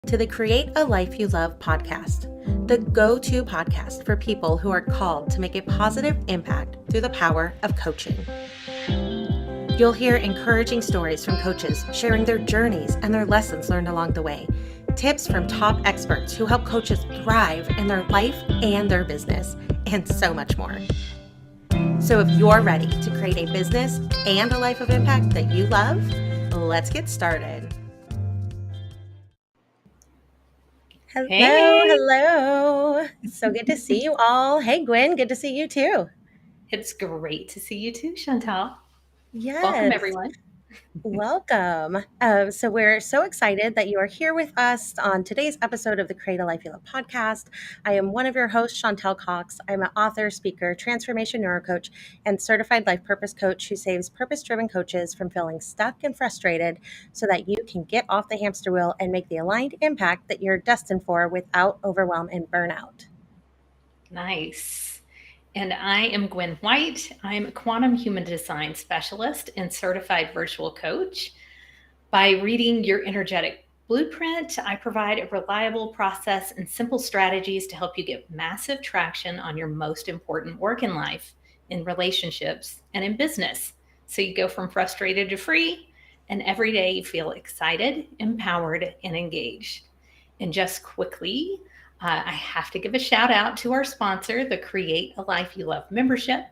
to the Create a Life You Love podcast, the go-to podcast for people who are called to make a positive impact through the power of coaching. You'll hear encouraging stories from coaches sharing their journeys and their lessons learned along the way, tips from top experts who help coaches thrive in their life and their business, and so much more. So if you're ready to create a business and a life of impact that you love, let's get started. Hello. So good to see you all. Hey, Guin, good to see you too. It's great to see you too, Chantal. Yes. Welcome, everyone. Welcome. So we're so excited that you are here with us on today's episode of the Create a Life You Love podcast. I am one of your hosts, Chantal Cox. I'm an author, speaker, transformation neurocoach, and certified life purpose coach who saves purpose-driven coaches from feeling stuck and frustrated so that you can get off the hamster wheel and make the aligned impact that you're destined for without overwhelm and burnout. Nice. And I am Guin White. I'm a quantum human design specialist and certified virtual coach. By reading your energetic blueprint, I provide a reliable process and simple strategies to help you get massive traction on your most important work in life, in relationships, and in business. So you go from frustrated to free, and every day you feel excited, empowered, and engaged. And just quickly, I have to give a shout out to our sponsor, the Create a Life You Love membership.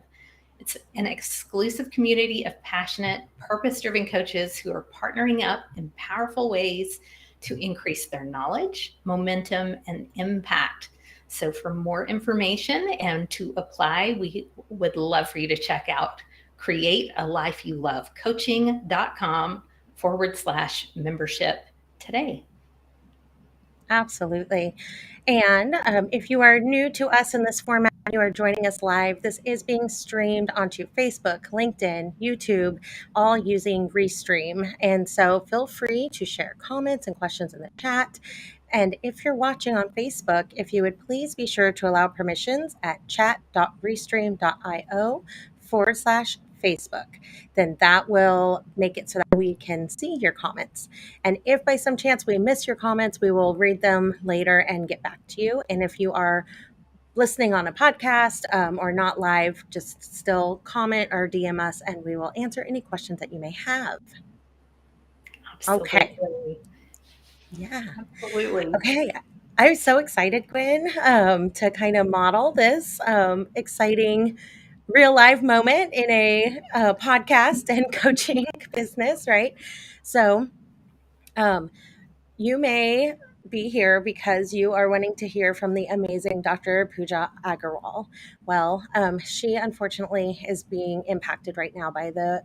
It's an exclusive community of passionate, purpose-driven coaches who are partnering up in powerful ways to increase their knowledge, momentum, and impact. So for more information and to apply, we would love for you to check out createalifeyoulovecoaching.com/membership today. Absolutely. And if you are new to us in this format, you are joining us live. This is being streamed onto Facebook, LinkedIn, YouTube, all using Restream. And so feel free to share comments and questions in the chat. And if you're watching on Facebook, if you would please be sure to allow permissions at chat.restream.io/Facebook, then that will make it so that we can see your comments. And if by some chance we miss your comments, we will read them later and get back to you. And if you are listening on a podcast or not live, just still comment or DM us and we will answer any questions that you may have. Absolutely. Okay. Yeah. Absolutely. Okay. I'm so excited, Guin, to kind of model this exciting real life moment in a podcast and coaching business, right? So you may be here because you are wanting to hear from the amazing Dr. Pooja Agarwal. Well, she unfortunately is being impacted right now by the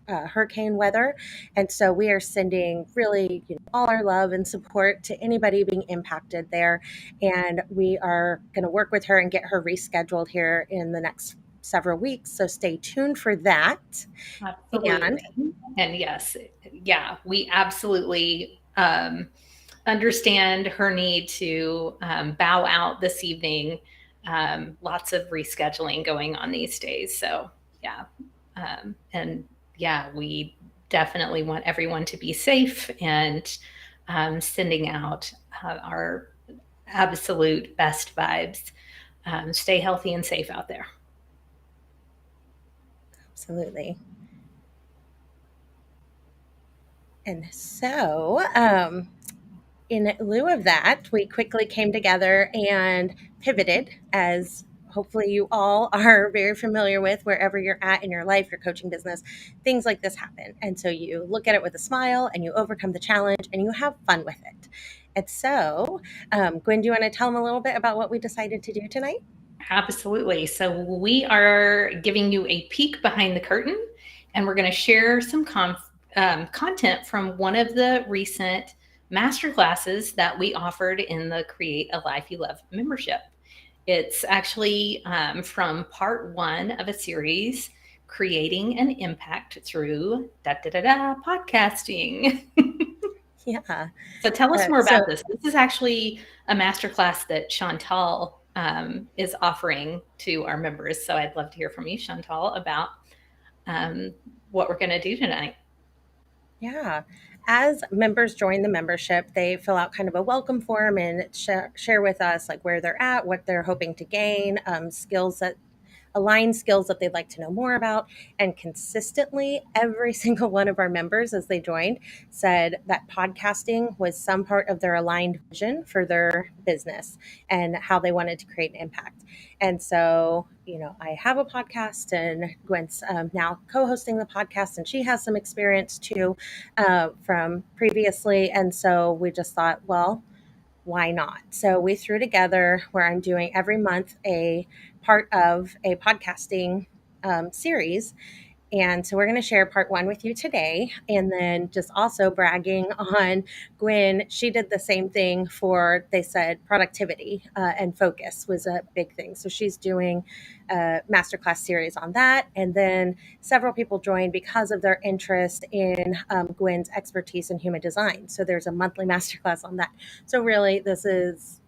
hurricane weather. And so we are sending really all our love and support to anybody being impacted there. And we are going to work with her and get her rescheduled here in the next several weeks. So stay tuned for that. Absolutely. And yes, yeah, we absolutely understand her need to bow out this evening. Lots of rescheduling going on these days. So yeah. And yeah, we definitely want everyone to be safe and sending out our absolute best vibes. Stay healthy and safe out there. Absolutely. And so, in lieu of that, we quickly came together and pivoted, as hopefully you all are very familiar with. Wherever you're at in your life, your coaching business, things like this happen. And so you look at it with a smile and you overcome the challenge and you have fun with it. And so, Guin, do you want to tell them a little bit about what we decided to do tonight? Absolutely. So we are giving you a peek behind the curtain, and we're going to share some content from one of the recent masterclasses that we offered in the Create a Life You Love membership. It's actually from part 1 of a series, Creating an Impact Through Podcasting. Yeah. So tell us more about this. This is actually a masterclass that Chantal is offering to our members. So I'd love to hear from you, Chantal, about what we're going to do tonight. Yeah. as members join the membership, they fill out kind of a welcome form and share with us like where they're at, what they're hoping to gain, skills that align skills that they'd like to know more about. And consistently, every single one of our members, as they joined, said that podcasting was some part of their aligned vision for their business and how they wanted to create an impact. And so, I have a podcast, and Gwen's now co hosting the podcast, and she has some experience too from previously. And so we just thought, well, why not? So we threw together where I'm doing every month a part of a podcasting series. And so we're going to share part one with you today. And then just also bragging on Guin. She did the same thing for, they said, productivity and focus was a big thing. So she's doing a masterclass series on that. And then several people joined because of their interest in Guin's expertise in human design. So there's a monthly masterclass on that. So really, this is,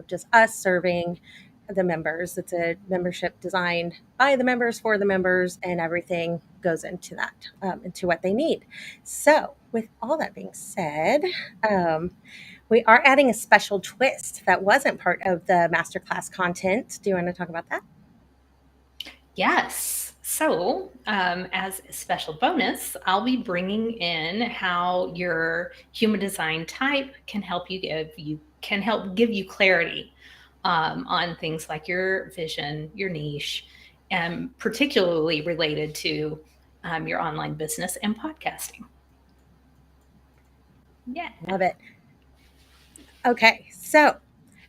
just us serving the members. It's a membership designed by the members for the members, and everything goes into that, into what they need. So with all that being said, we are adding a special twist that wasn't part of the masterclass content. Do you want to talk about that? Yes. So, as a special bonus, I'll be bringing in how your human design type can help give you clarity on things like your vision, your niche, and particularly related to your online business and podcasting. Yeah. Love it. Okay, so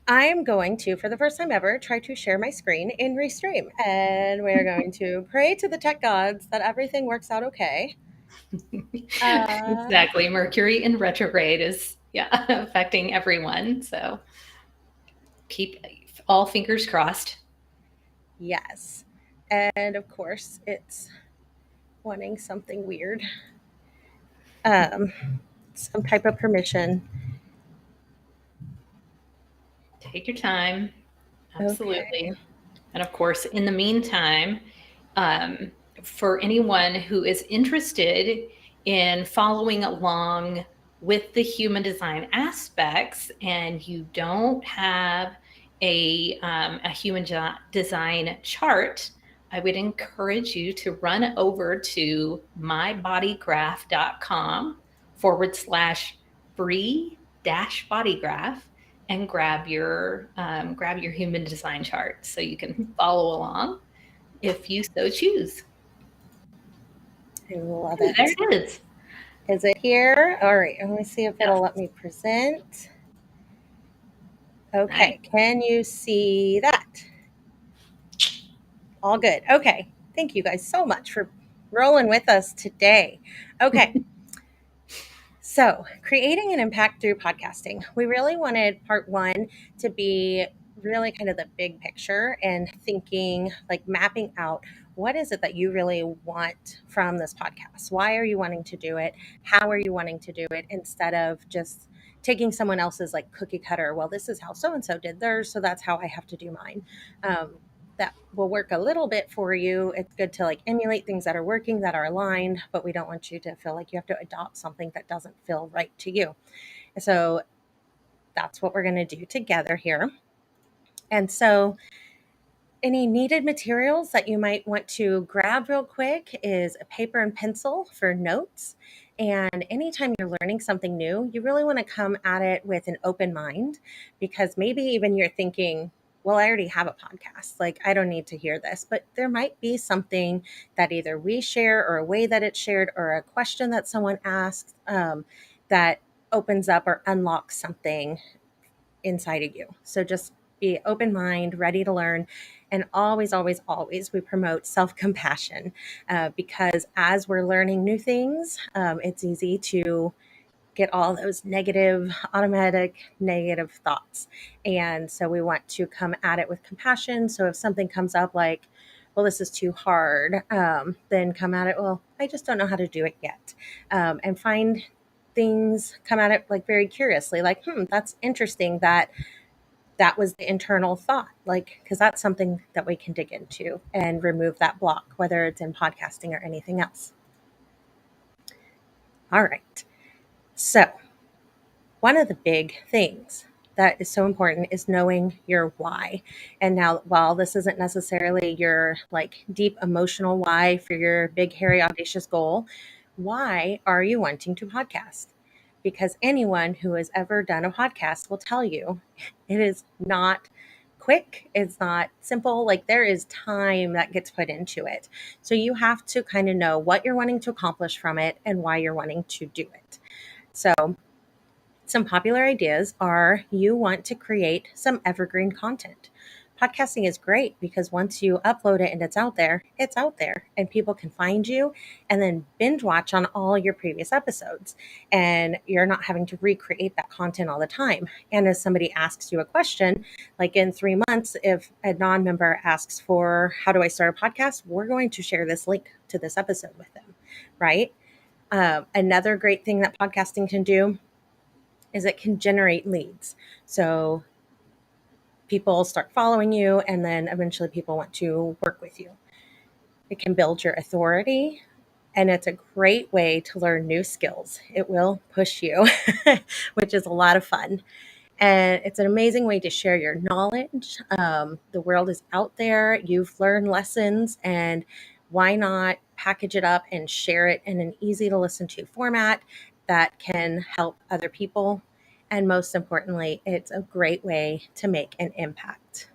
I'm going to, for the first time ever, try to share my screen in Restream. And we're going to pray to the tech gods that everything works out okay. Exactly. Mercury in retrograde is affecting everyone. So keep all fingers crossed. Yes. And of course, it's wanting something weird. Some type of permission. Take your time. Absolutely. Okay. And of course, in the meantime, for anyone who is interested in following along with the human design aspects and you don't have a human design chart, I would encourage you to run over to mybodygraph.com/free-bodygraph and grab your human design chart so you can follow along if you so choose. I love it. There it is. Is it here? All right. Let me see if it'll let me present. Okay. Nice. Can you see that? All good. Okay. Thank you guys so much for rolling with us today. Okay. So, creating an impact through podcasting. We really wanted part one to be really kind of the big picture and thinking, like mapping out what is it that you really want from this podcast? Why are you wanting to do it? How are you wanting to do it? Instead of just taking someone else's like cookie cutter, well, this is how so-and-so did theirs, so that's how I have to do mine. That will work a little bit for you. It's good to like emulate things that are working, that are aligned, but we don't want you to feel like you have to adopt something that doesn't feel right to you. So that's what we're going to do together here. And so any needed materials that you might want to grab real quick is a paper and pencil for notes. And anytime you're learning something new, you really want to come at it with an open mind, because maybe even you're thinking, well, I already have a podcast. Like, I don't need to hear this. But there might be something that either we share or a way that it's shared or a question that someone asks that opens up or unlocks something inside of you. So just be open mind, ready to learn. And always, always, always, we promote self-compassion because as we're learning new things, it's easy to get all those automatic negative thoughts. And so we want to come at it with compassion. So if something comes up like, well, this is too hard, then come at it, well, I just don't know how to do it yet. And find things, come at it like very curiously, like, that's interesting that was the internal thought, like, because that's something that we can dig into and remove that block, whether it's in podcasting or anything else. All right. So, one of the big things that is so important is knowing your why. And now, while this isn't necessarily your like deep emotional why for your big, hairy, audacious goal, why are you wanting to podcast? Because anyone who has ever done a podcast will tell you it is not quick, it's not simple. Like there is time that gets put into it. So you have to kind of know what you're wanting to accomplish from it and why you're wanting to do it. So, some popular ideas are you want to create some evergreen content. Podcasting is great because once you upload it and it's out there, and people can find you and then binge watch on all your previous episodes. And you're not having to recreate that content all the time. And as somebody asks you a question, like in 3 months, if a non member asks for how do I start a podcast, we're going to share this link to this episode with them, right? Another great thing that podcasting can do is it can generate leads. So people start following you, and then eventually people want to work with you. It can build your authority, and it's a great way to learn new skills. It will push you, which is a lot of fun. And it's an amazing way to share your knowledge. The world is out there. You've learned lessons, and why not package it up and share it in an easy to listen to format that can help other people? And most importantly, it's a great way to make an impact.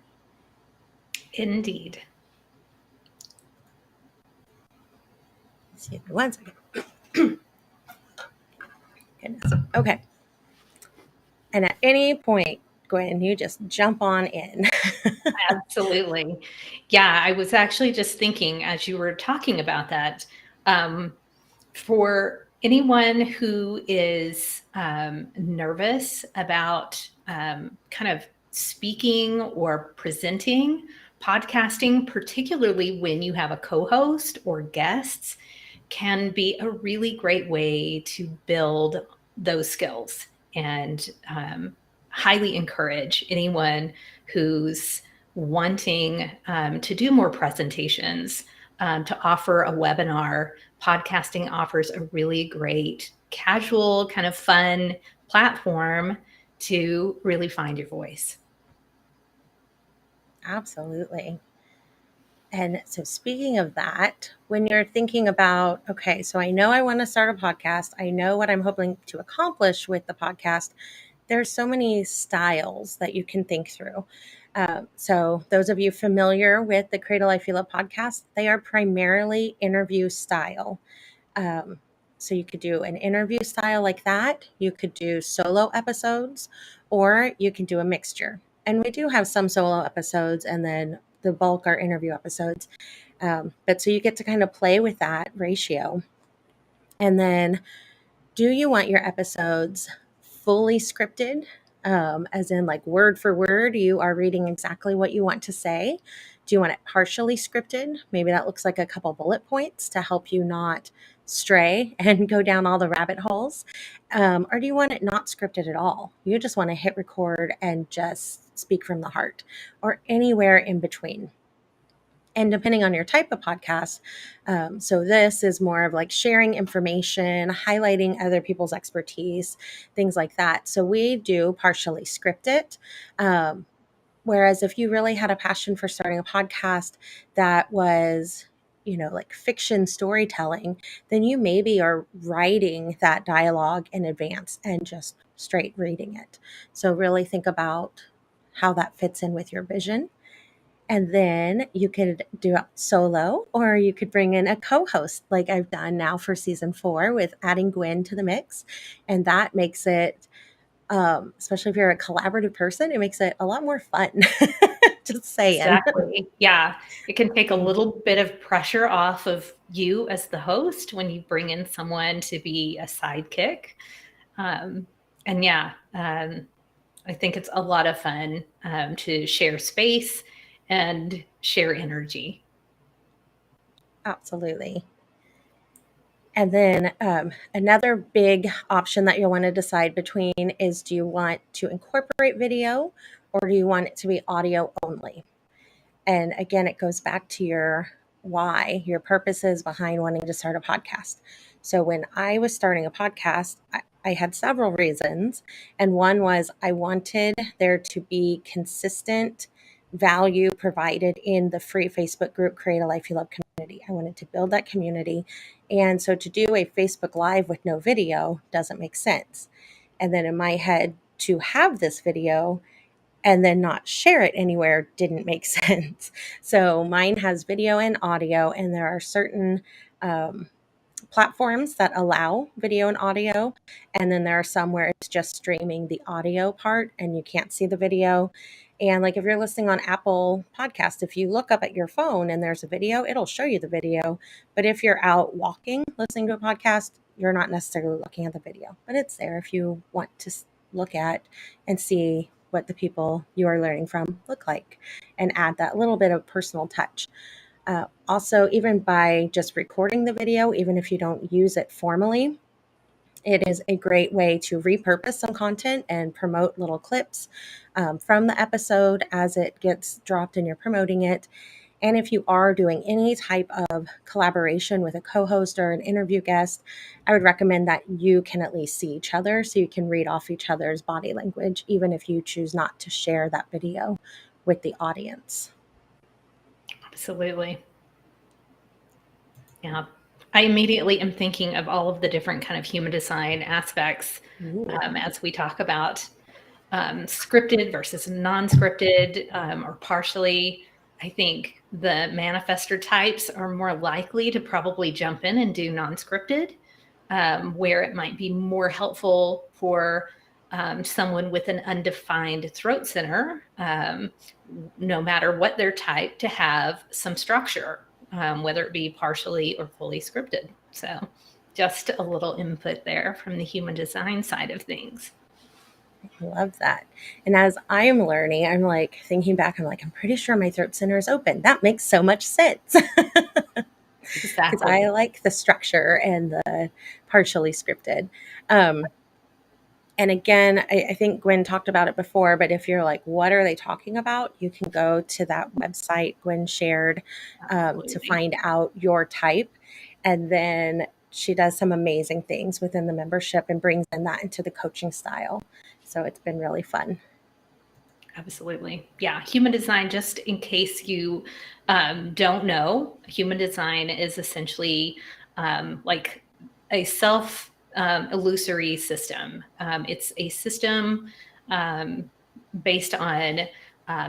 Indeed. Excuse me one second. Goodness. Okay. And at any point, Gwen, you just jump on in. Absolutely. Yeah, I was actually just thinking as you were talking about that, for anyone who is nervous about kind of speaking or presenting, podcasting, particularly when you have a co host or guests, can be a really great way to build those skills and highly encourage anyone who's wanting to do more presentations, to offer a webinar. Podcasting offers a really great, casual, kind of fun platform to really find your voice. Absolutely. And so, speaking of that, when you're thinking about, okay, so I know I want to start a podcast, I know what I'm hoping to accomplish with the podcast, there's so many styles that you can think through. So, those of you familiar with the Cradle Life You Love podcast, they are primarily interview style. Um, so, you could do an interview style like that, you could do solo episodes, or you can do a mixture. And we do have some solo episodes, and then the bulk are interview episodes. But so you get to kind of play with that ratio. And then, do you want your episodes fully scripted? As in, like word for word, you are reading exactly what you want to say? Do you want it partially scripted? Maybe that looks like a couple bullet points to help you not stray and go down all the rabbit holes. Or do you want it not scripted at all? You just want to hit record and just speak from the heart, or anywhere in between. And depending on your type of podcast, so this is more of like sharing information, highlighting other people's expertise, things like that. So we do partially script it. Whereas if you really had a passion for starting a podcast that was, like fiction storytelling, then you maybe are writing that dialogue in advance and just straight reading it. So really think about how that fits in with your vision. And then you could do it solo, or you could bring in a co host, like I've done now for season 4 with adding Guin to the mix. And that makes it, especially if you're a collaborative person, it makes it a lot more fun. Just saying. Exactly. Yeah. It can take a little bit of pressure off of you as the host when you bring in someone to be a sidekick. And yeah, I think it's a lot of fun to share space and share energy. Absolutely. And then another big option that you'll want to decide between is, do you want to incorporate video, or do you want it to be audio only? And again, it goes back to your why, your purposes behind wanting to start a podcast. So when I was starting a podcast, I had several reasons. And one was I wanted there to be consistent value provided in the free Facebook group, Create a Life You Love community. I wanted to build that community. And so to do a Facebook Live with no video doesn't make sense. And then in my head, to have this video and then not share it anywhere didn't make sense. So mine has video and audio, and there are certain platforms that allow video and audio. And then there are some where it's just streaming the audio part and you can't see the video. And like if you're listening on Apple Podcast, if you look up at your phone and there's a video, it'll show you the video. But if you're out walking, listening to a podcast, you're not necessarily looking at the video, but it's there if you want to look at and see what the people you are learning from look like and add that little bit of personal touch. Also, even by just recording the video, even if you don't use it formally, it is a great way to repurpose some content and promote little clips from the episode as it gets dropped and you're promoting it. And if you are doing any type of collaboration with a co-host or an interview guest, I would recommend that you can at least see each other so you can read off each other's body language, even if you choose not to share that video with the audience. Absolutely. Yeah. I immediately am thinking of all of the different kind of human design aspects as we talk about scripted versus non-scripted or partially. I think the manifestor types are more likely to probably jump in and do non-scripted, where it might be more helpful for someone with an undefined throat center, no matter what their type, to have some structure, whether it be partially or fully scripted. So just a little input there from the human design side of things. I love that. And as I'm learning, I'm like thinking back, I'm like, I'm pretty sure my throat center is open. That makes so much sense. Because Exactly. I like the structure and the partially scripted. And again, I think Gwen talked about it before, but if you're like, what are they talking about? You can go to that website Gwen shared to Absolutely. find out your type. And then she does some amazing things within the membership and brings in that into the coaching style. So it's been really fun. Absolutely. Yeah. Human design, just in case you don't know, human design is essentially like a self illusory system. It's a system based on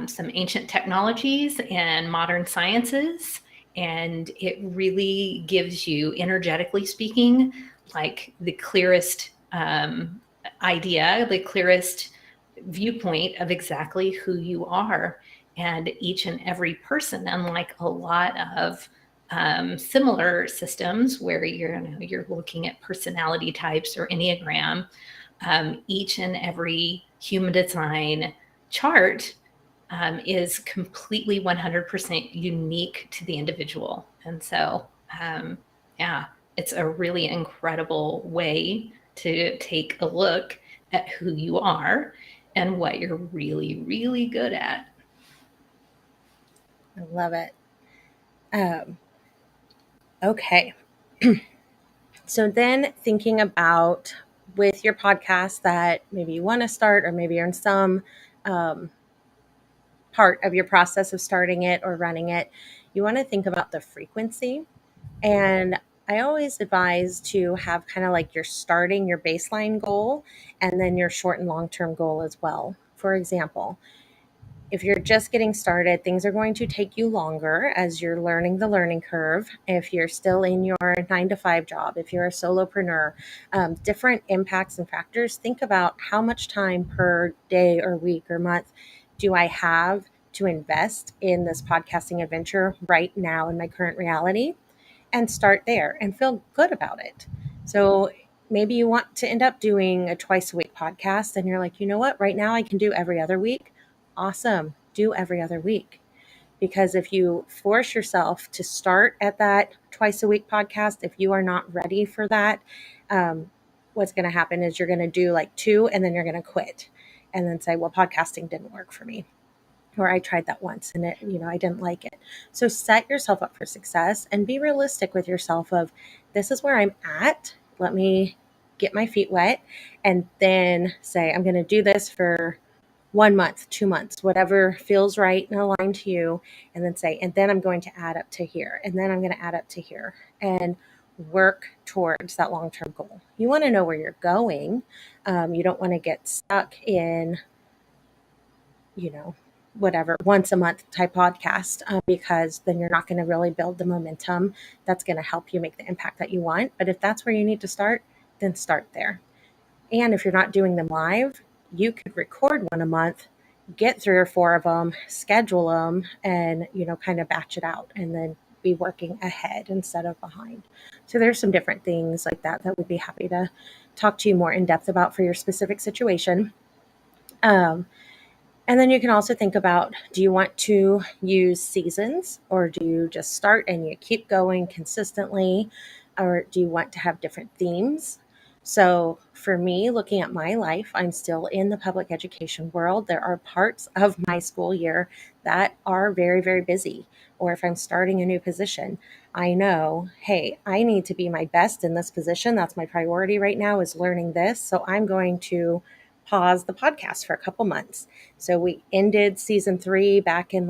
some ancient technologies and modern sciences. And it really gives you, energetically speaking, like the clearest idea, the clearest viewpoint of exactly who you are. And each and every person, unlike a lot of similar systems where you're looking at personality types or Enneagram, each and every human design chart is completely 100% unique to the individual. And so, yeah, it's a really incredible way to take a look at who you are and what you're really, really good at. I love it. Okay. So then thinking about with your podcast that maybe you want to start, or maybe you're in some part of your process of starting it or running it, you want to think about the frequency. And I always advise to have kind of like your starting, your baseline goal, and then your short and long term goal as well. For example, if you're just getting started, things are going to take you longer as you're learning the learning curve. If you're still in your 9 to 5 job, if you're a solopreneur, different impacts and factors, think about how much time per day or week or month do I have to invest in this podcasting adventure right now in my current reality, and start there and feel good about it. So maybe you want to end up doing a twice a week podcast and you're like, you know what, right now I can do every other week. Awesome. Do every other week. Because if you force yourself to start at that twice a week podcast, if you are not ready for that, what's going to happen is you're going to do like 2 and then you're going to quit and then say, well, podcasting didn't work for me. Or I tried that once and I didn't like it. So set yourself up for success and be realistic with yourself of, this is where I'm at. Let me get my feet wet and then say, I'm going to do this for 1 month, 2 months, whatever feels right and aligned to you. And then say, and then I'm going to add up to here. And then I'm going to add up to here and work towards that long-term goal. You want to know where you're going. You don't want to get stuck in, whatever, once a month type podcast, because then you're not going to really build the momentum that's going to help you make the impact that you want. But if that's where you need to start, then start there. And if you're not doing them live, you could record one a month, get 3 or 4 of them, schedule them, and, kind of batch it out and then be working ahead instead of behind. So there's some different things like that we'd be happy to talk to you more in depth about for your specific situation. And then you can also think about, do you want to use seasons, or do you just start and you keep going consistently, or do you want to have different themes? So for me, looking at my life, I'm still in the public education world. There are parts of my school year that are very, very busy. Or if I'm starting a new position, I know, hey, I need to be my best in this position. That's my priority right now, is learning this. So I'm going to pause the podcast for a couple months. So we ended season 3 back in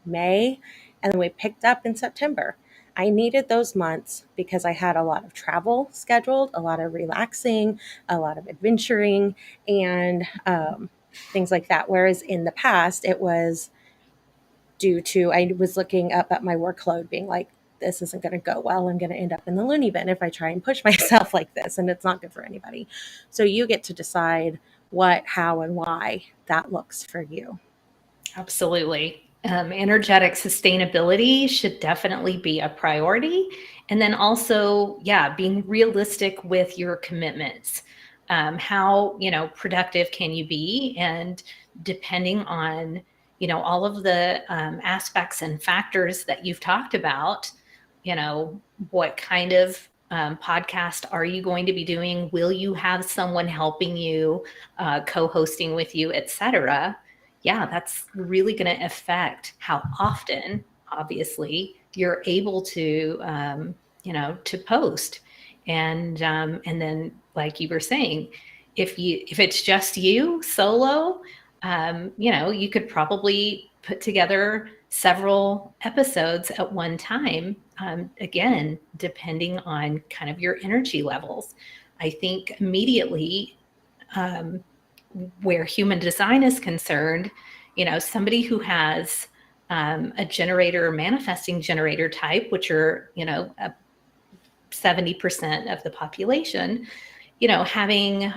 May, and then we picked up in September. I needed those months because I had a lot of travel scheduled, a lot of relaxing, a lot of adventuring, and things like that. Whereas in the past, it was due to, I was looking up at my workload being like, this isn't going to go well. I'm going to end up in the loony bin if I try and push myself like this, and it's not good for anybody. So you get to decide what, how, and why that looks for you. Absolutely. Energetic sustainability should definitely be a priority. And then also, being realistic with your commitments. How, productive can you be? And depending on, all of the aspects and factors that you've talked about, what kind of podcast are you going to be doing? Will you have someone helping you, co-hosting with you, etc.? That's really going to affect how often, obviously, you're able to, to post. And then, like you were saying, if it's just you solo, you could probably put together several episodes at one time. Again, depending on kind of your energy levels. I think immediately, where human design is concerned, somebody who has a generator, manifesting generator type, which are, 70% of the population, having,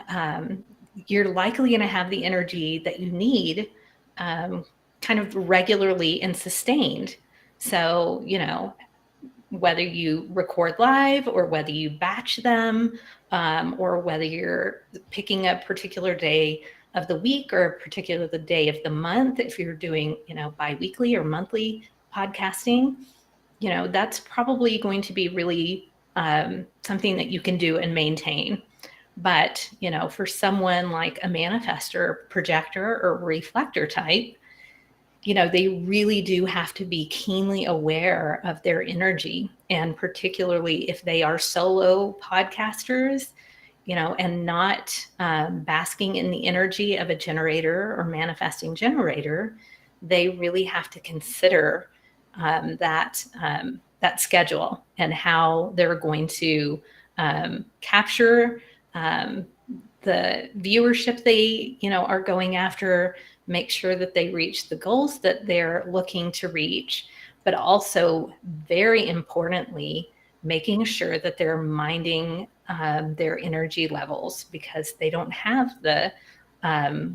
you're likely going to have the energy that you need kind of regularly and sustained. So, whether you record live or whether you batch them, or whether you're picking a particular day of the week or a particular day of the month, if you're doing, bi-weekly or monthly podcasting, that's probably going to be really something that you can do and maintain. But, for someone like a manifestor, projector, or reflector type, they really do have to be keenly aware of their energy. And particularly if they are solo podcasters, and not basking in the energy of a generator or manifesting generator, they really have to consider that schedule and how they're going to capture the viewership they, are going after, make sure that they reach the goals that they're looking to reach, but also, very importantly, making sure that they're minding their energy levels, because they don't have the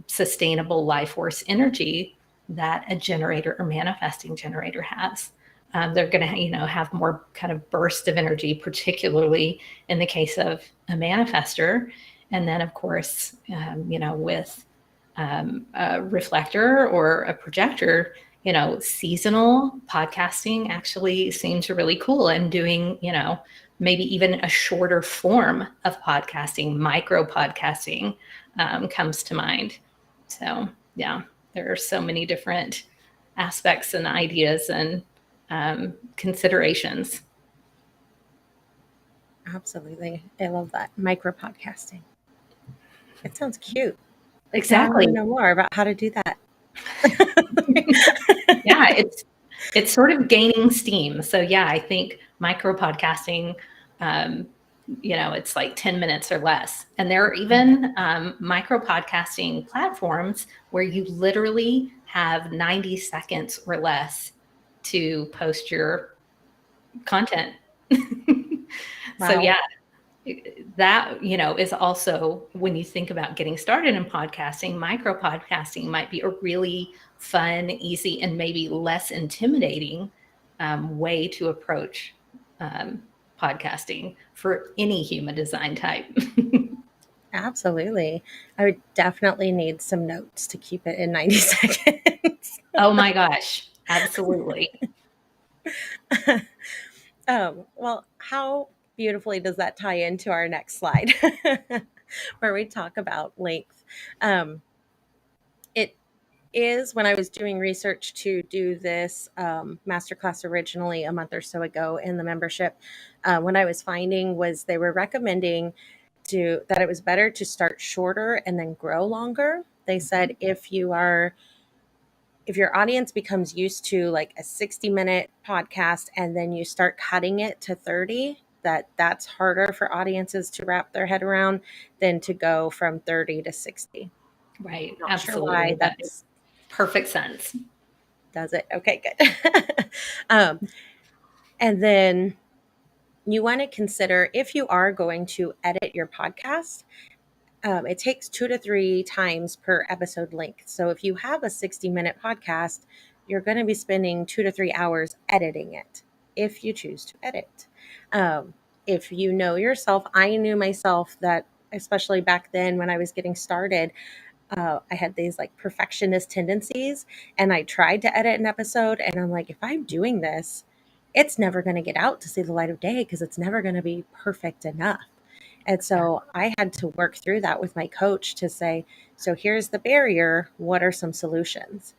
sustainable life force energy that a generator or manifesting generator has. They're going to, have more kind of burst of energy, particularly in the case of a manifestor. And then, of course, with a reflector or a projector, seasonal podcasting actually seems really cool, and doing, maybe even a shorter form of podcasting, micro podcasting, comes to mind. So, there are so many different aspects and ideas and considerations. Absolutely. I love that. Micro podcasting. It sounds cute. Now I want Exactly. to know more about how to do that. Yeah, it's sort of gaining steam. So yeah, I think micro podcasting, it's like 10 minutes or less. And there are even micro podcasting platforms where you literally have 90 seconds or less to post your content. So Wow. yeah, that is also, when you think about getting started in podcasting, micro podcasting might be a really fun, easy, and maybe less intimidating way to approach podcasting for any human design type. Absolutely. I would definitely need some notes to keep it in 90 seconds. Oh my gosh, absolutely. Well, how beautifully does that tie into our next slide where we talk about length? It is when I was doing research to do this masterclass originally a month or so ago in the membership, what I was finding was they were recommending that it was better to start shorter and then grow longer. They said if your audience becomes used to like a 60-minute podcast and then you start cutting it to 30, that's harder for audiences to wrap their head around than to go from 30 to 60. Right, Not sure why absolutely. That makes that's perfect sense. does it. Okay, good. um, and then you want to consider if you are going to edit your podcast, it takes 2 to 3 times per episode length. So if you have a 60-minute podcast, you're going to be spending 2 to 3 hours editing it if you choose to edit. Um, if you know yourself, I knew myself that, especially back then when I was getting started, I had these like perfectionist tendencies, and I tried to edit an episode, and I'm like, if I'm doing this, it's never going to get out to see the light of day because it's never going to be perfect enough. And so I had to work through that with my coach to say, so here's the barrier. What are some solutions?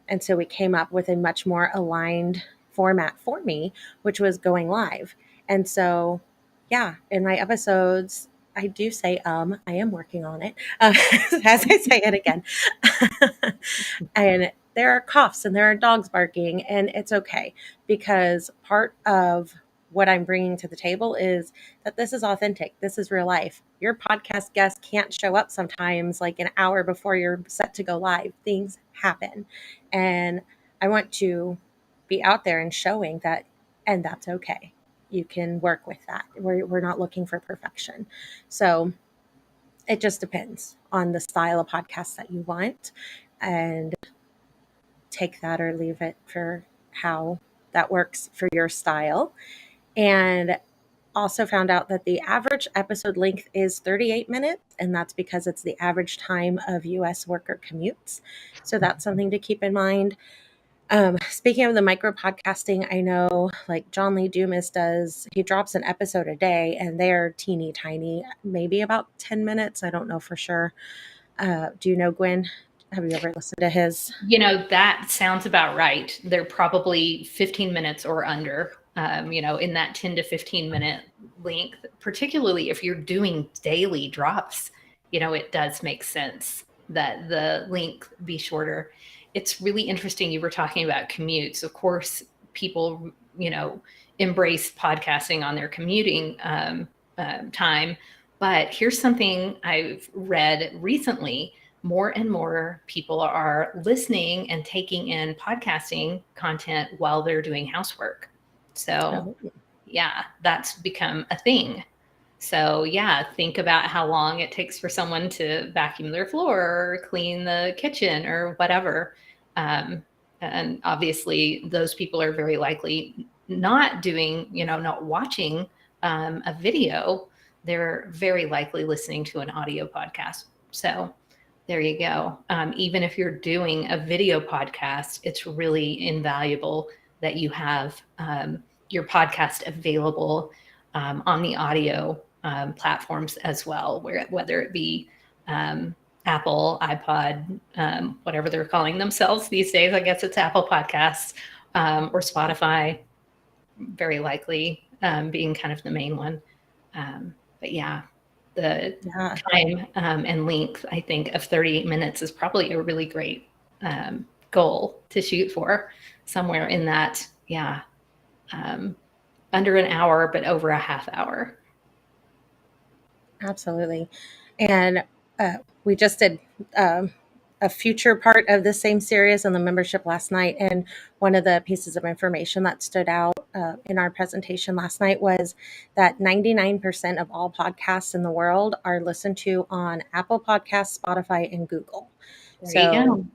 And so we came up with a much more aligned format for me, which was going live. And so, yeah, in my episodes, I do say, I am working on it, as I say it again. And there are coughs and there are dogs barking, and it's okay because part of what I'm bringing to the table is that this is authentic. This is real life. Your podcast guest can't show up sometimes like an hour before you're set to go live. Things happen. And I want to be out there and showing that, and that's okay. You can work with that. We're not looking for perfection. So it just depends on the style of podcast that you want. And take that or leave it for how that works for your style. And also found out that the average episode length is 38 minutes, and that's because it's the average time of US worker commutes. So that's something to keep in mind. Speaking of the micro podcasting, I know like John Lee Dumas he drops an episode a day, and they're teeny tiny, maybe about 10 minutes. I don't know for sure. Do you know Guin? Have you ever listened to his? That sounds about right. They're probably 15 minutes or under, in that 10 to 15 minute length, particularly if you're doing daily drops. It does make sense that the length be shorter. It's really interesting. You were talking about commutes. Of course, people, embrace podcasting on their commuting time. But here's something I've read recently: more and more people are listening and taking in podcasting content while they're doing housework. So, Oh, yeah, that's become a thing. So, yeah, think about how long it takes for someone to vacuum their floor or clean the kitchen or whatever. Um, and obviously, those people are very likely not watching a video. They're very likely listening to an audio podcast. So, there you go. Even if you're doing a video podcast, it's really invaluable that you have your podcast available on the audio platforms as well, whether it be Apple, iPod, whatever they're calling themselves these days. I guess it's Apple Podcasts or Spotify, very likely being kind of the main one. But yeah, the Yeah, time and length, I think, of 30 minutes is probably a really great goal to shoot for, somewhere in that, yeah, under an hour, but over a half hour. absolutely. And we just did a future part of the same series on the membership last night. And one of the pieces of information that stood out in our presentation last night was that 99% of all podcasts in the world are listened to on Apple Podcasts, Spotify, and Google. There you So go.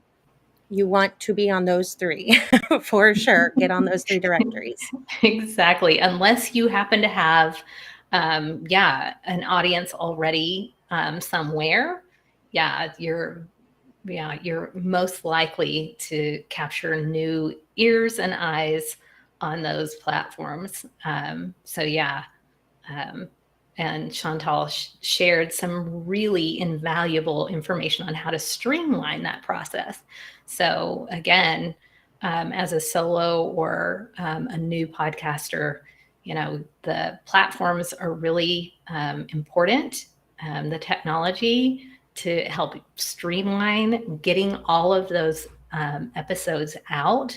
you want to be on those three for sure. Get on those three directories. Exactly. Unless you happen to have, yeah, an audience already somewhere, yeah, you're most likely to capture new ears and eyes on those platforms. So yeah, um, and Chantal shared some really invaluable information on how to streamline that process. So again, as a solo or a new podcaster, the platforms are really important. The technology to help streamline getting all of those episodes out.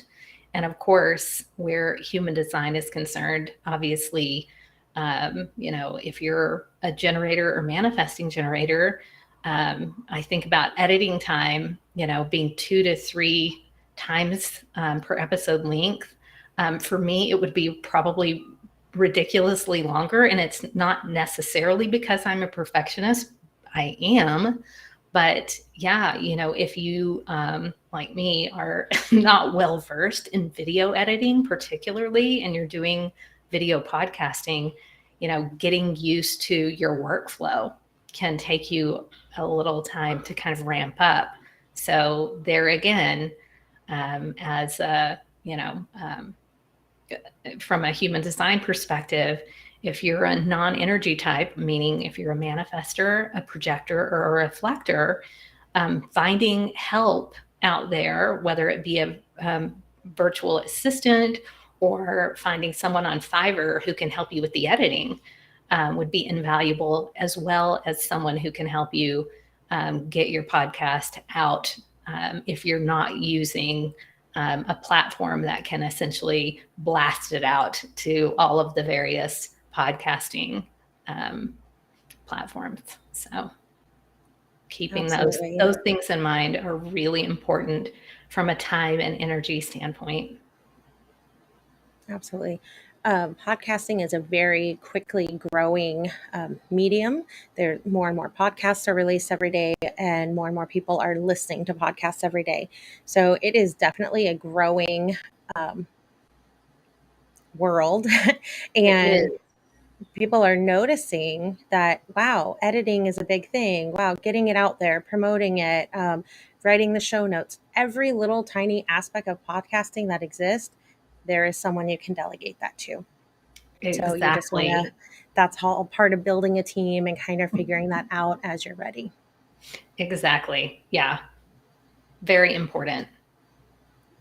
And of course, where human design is concerned, obviously, if you're a generator or manifesting generator, I think about editing time, being 2 to 3 times per episode length. For me, it would be probably ridiculously longer. And it's not necessarily because I'm a perfectionist. I am. But yeah, if you, like me, are not well versed in video editing, particularly, and you're doing video podcasting, getting used to your workflow can take you a little time to kind of ramp up. So there again, as a, from a human design perspective, if you're a non-energy type, meaning if you're a manifester, a projector, or a reflector, finding help out there, whether it be a virtual assistant or finding someone on Fiverr who can help you with the editing, would be invaluable, as well as someone who can help you get your podcast out if you're not using a platform that can essentially blast it out to all of the various podcasting platforms. So keeping those Absolutely. those things in mind are really important from a time and energy standpoint. Absolutely. Podcasting is a very quickly growing medium. There more and more podcasts are released every day, and more people are listening to podcasts every day. So it is definitely a growing um, world, It is. and people are noticing that, wow, editing is a big thing. Wow, getting it out there, promoting it, writing the show notes, every little tiny aspect of podcasting that exists, there is someone you can delegate that to. So you just want to, Exactly. that's all part of building a team and kind of figuring that out as you're ready. Exactly. Yeah. Very important.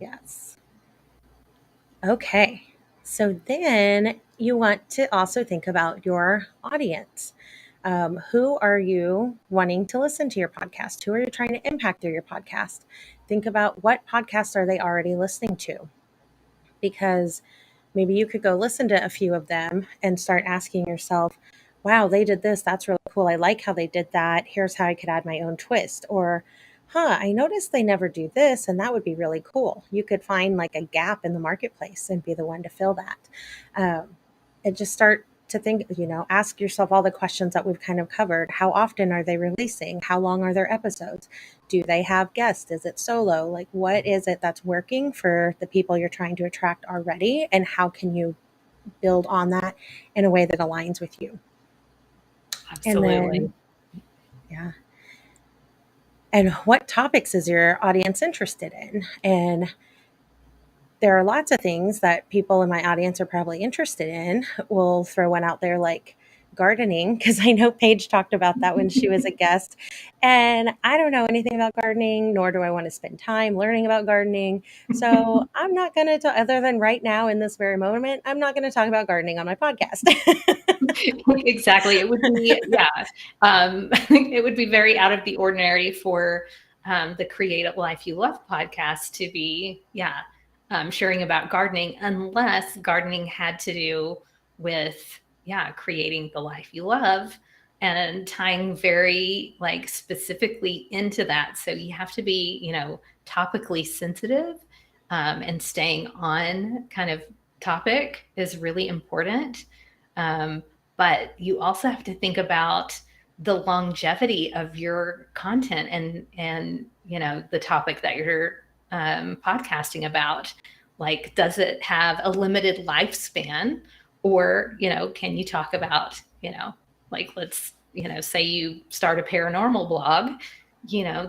Yes. Okay. So then you want to also think about your audience. Who are you wanting to listen to your podcast? Who are you trying to impact through your podcast? Think about what podcasts are they already listening to, because maybe you could go listen to a few of them and start asking yourself, wow, they did this. That's really cool. I like how they did that. Here's how I could add my own twist. Or, I noticed they never do this, and that would be really cool. You could find like a gap in the marketplace and be the one to fill that. And just start to think, ask yourself all the questions that we've kind of covered. How often are they releasing? How long are their episodes? Do they have guests? Is it solo? Like, what is it that's working for the people you're trying to attract already? And how can you build on that in a way that aligns with you? And Absolutely. then, yeah. And what topics is your audience interested in? And there are lots of things that people in my audience are probably interested in. We'll throw one out there like gardening, because I know Paige talked about that when she was a guest. And I don't know anything about gardening, nor do I want to spend time learning about gardening. So I'm not going to, other than right now in this very moment, I'm not going to talk about gardening on my podcast. Exactly. It would be, it would be very out of the ordinary for the Creative Life You Love podcast to be, sharing about gardening, unless gardening had to do with, creating the life you love and tying very like specifically into that. So you have to be, topically sensitive, and staying on kind of topic is really important. But you also have to think about the longevity of your content and the topic that you're podcasting about. Like, does it have a limited lifespan, or can you talk about like, let's say you start a paranormal blog,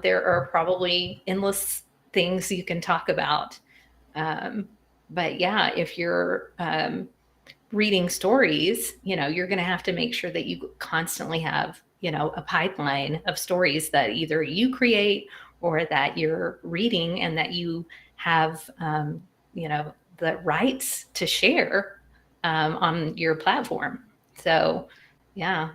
there are probably endless things you can talk about. But yeah, if you're reading stories, you're going to have to make sure that you constantly have, a pipeline of stories that either you create or that you're reading, and that you have, the rights to share on your platform. So, yeah,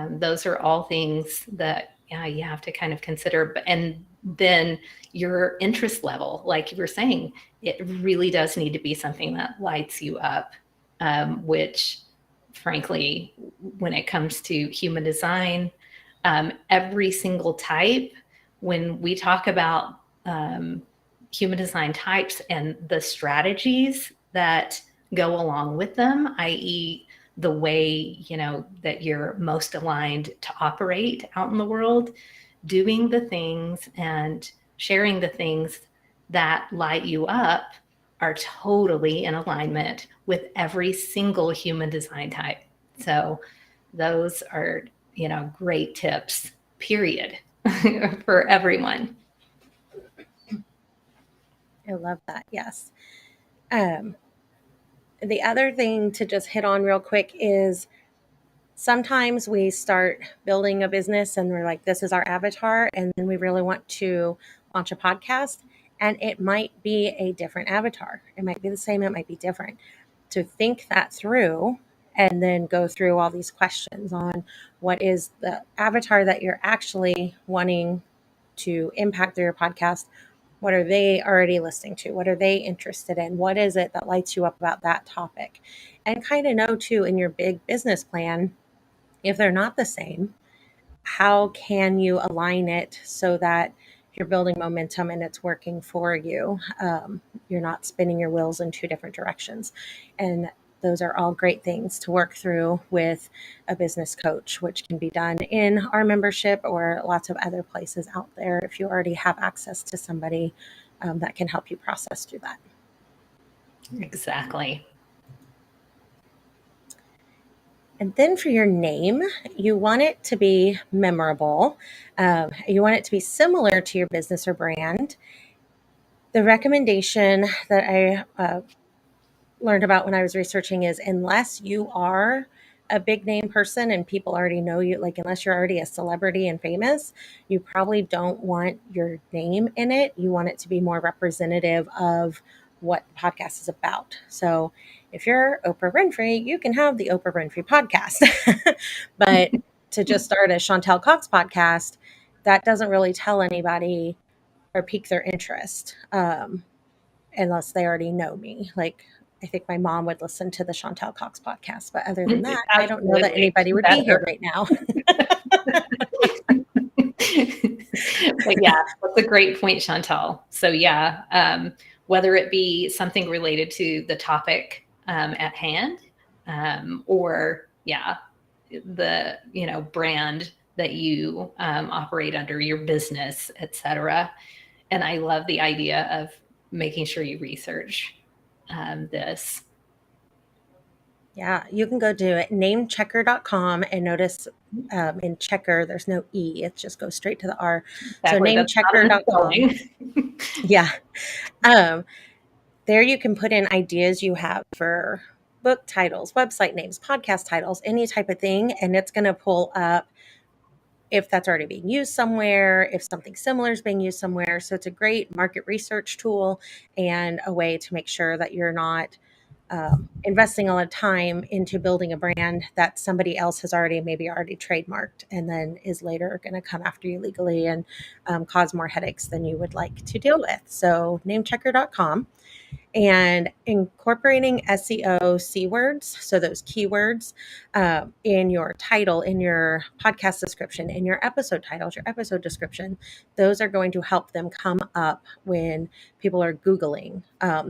those are all things that you have to kind of consider. And then your interest level, like you were saying, it really does need to be something that lights you up, which frankly, when it comes to human design, every single type, when we talk about human design types and the strategies that go along with them, i.e., the way that you're most aligned to operate out in the world, doing the things and sharing the things that light you up are totally in alignment with every single human design type. So those are, great tips, period, for everyone. I love that. Yes. The other thing to just hit on real quick is sometimes we start building a business and we're like, this is our avatar. And then we really want to launch a podcast, and it might be a different avatar. It might be the same, it might be different. To think that through and then go through all these questions on what is the avatar that you're actually wanting to impact through your podcast. What are they already listening to? What are they interested in? What is it that lights you up about that topic? And kind of know too, in your big business plan, if they're not the same, how can you align it so that you're building momentum and it's working for you? You're not spinning your wheels in two different directions. And those are all great things to work through with a business coach, which can be done in our membership or lots of other places out there if you already have access to somebody that can help you process through that. Exactly. And then for your name, you want it to be memorable. You want it to be similar to your business or brand. The recommendation that I learned about when I was researching is, unless you are a big name person and people already know you, like unless you're already a celebrity and famous, you probably don't want your name in it. You want it to be more representative of what the podcast is about. So if you're Oprah Winfrey, you can have the Oprah Winfrey podcast. But to just start a Chantal Cox podcast, that doesn't really tell anybody or pique their interest, unless they already know me. Like, I think my mom would listen to the Chantal Cox podcast, but other than that, I don't know that anybody would be here right now. But yeah, that's a great point, Chantal. So yeah, whether it be something related to the topic at hand, or the brand that you operate under, your business, etc. And I love the idea of making sure you research this. Yeah, you can go to namechecker.com and notice in checker, there's no E. It just goes straight to the R. Exactly. So namechecker.com. Yeah. There you can put in ideas you have for book titles, website names, podcast titles, any type of thing, and it's going to pull up if that's already being used somewhere, if something similar is being used somewhere. So it's a great market research tool and a way to make sure that you're not investing a lot of time into building a brand that somebody else has maybe already trademarked and then is later going to come after you legally and cause more headaches than you would like to deal with. So namechecker.com. And incorporating SEO C words, so those keywords in your title, in your podcast description, in your episode titles, your episode description, those are going to help them come up when people are Googling.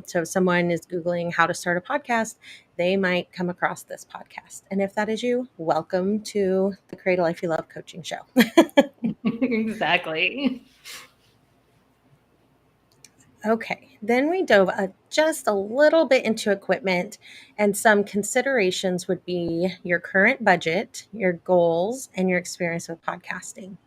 So if someone is Googling how to start a podcast, they might come across this podcast. And if that is you, welcome to the Create a Life You Love coaching show. Exactly. Okay, then we dove just a little bit into equipment, and some considerations would be your current budget, your goals, and your experience with podcasting.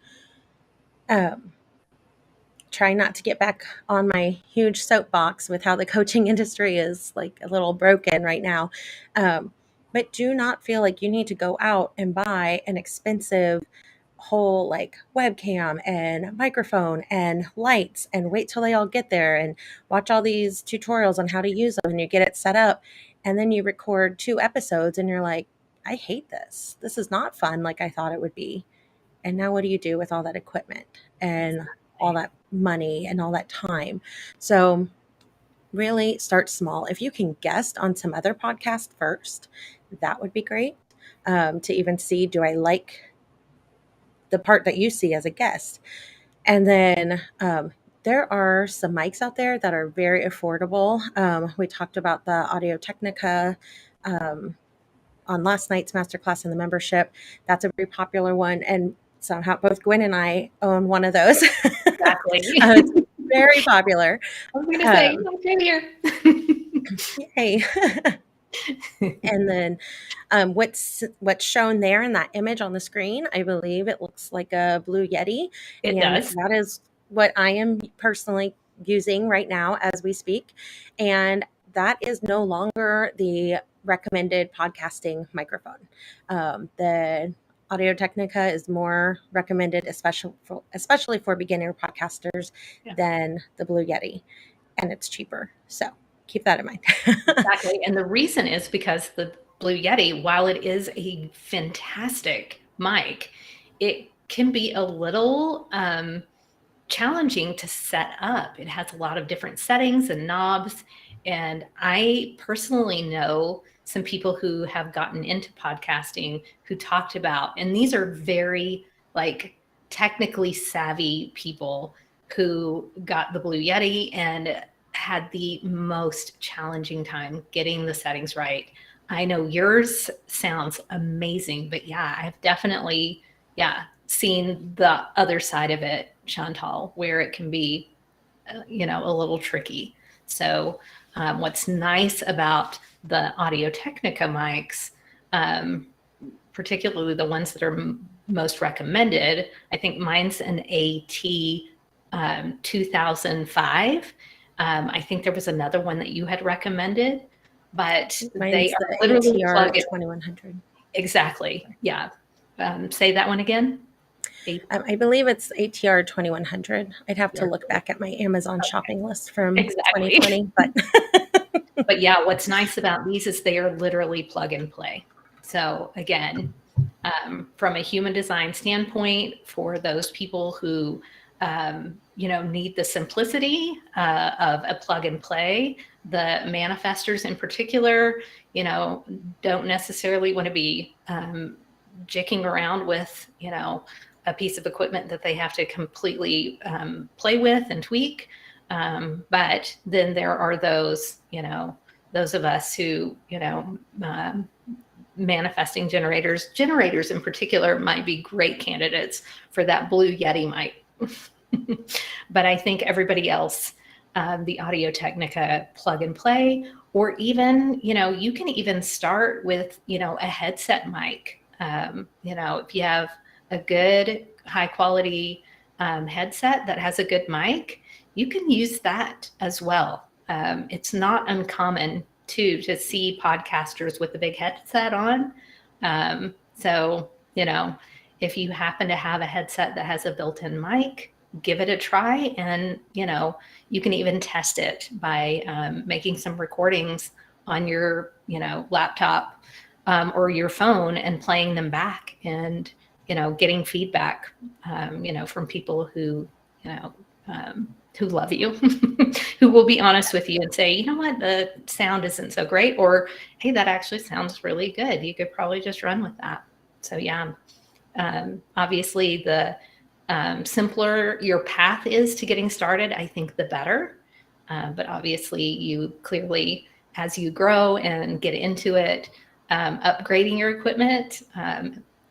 Try not to get back on my huge soapbox with how the coaching industry is like a little broken right now. But do not feel like you need to go out and buy an expensive whole like webcam and microphone and lights and wait till they all get there and watch all these tutorials on how to use them and you get it set up and then you record 2 episodes and you're like, I hate this. This is not fun like I thought it would be. And now what do you do with all that equipment and all that money and all that time? So really start small. If you can guest on some other podcasts first, that would be great. To even see, do I like the part that you see as a guest? And then there are some mics out there that are very affordable. We talked about the Audio Technica on last night's masterclass in the membership. That's a very popular one. And somehow both Gwen and I own one of those. Exactly. It's very popular. I was going to say, I'm here. Yay. And then what's shown there in that image on the screen, I believe it looks like a Blue Yeti. It And does. that is what I am personally using right now as we speak. And that is no longer the recommended podcasting microphone. The Audio Technica is more recommended, especially for beginner podcasters, than the Blue Yeti. And it's cheaper. So keep that in mind. Exactly. And the reason is because the Blue Yeti, while it is a fantastic mic, it can be a little challenging to set up. It has a lot of different settings and knobs. And I personally know some people who have gotten into podcasting who talked about, and these are very like technically savvy people who got the Blue Yeti and had the most challenging time getting the settings right. I know yours sounds amazing, but yeah, I've definitely, seen the other side of it, Chantal, where it can be, a little tricky. So what's nice about the Audio Technica mics, particularly the ones that are most recommended, I think mine's an AT 2005. I think there was another one that you had recommended, but they are literally ATR 2100. Exactly. Yeah. Say that one again. I believe it's ATR 2100. I'd have to look back at my Amazon shopping list from 2020. But yeah, what's nice about these is they are literally plug and play. So again, from a human design standpoint, for those people who need the simplicity of a plug and play, the manifestors in particular, don't necessarily want to be jicking around with, a piece of equipment that they have to completely play with and tweak. But then there are those of us who, manifesting generators in particular might be great candidates for that Blue Yeti mic. But I think everybody else, the Audio Technica plug and play, or even, you can even start with, a headset mic. If you have a good high quality headset that has a good mic, you can use that as well. It's not uncommon too, to see podcasters with the big headset on. So, if you happen to have a headset that has a built-in mic, give it a try. And, you can even test it by making some recordings on your, laptop or your phone and playing them back and, getting feedback, from people who love you, who will be honest with you and say, you know what, the sound isn't so great, or, hey, that actually sounds really good. You could probably just run with that. So yeah, obviously the simpler your path is to getting started, I think the better. But obviously you clearly, as you grow and get into it, upgrading your equipment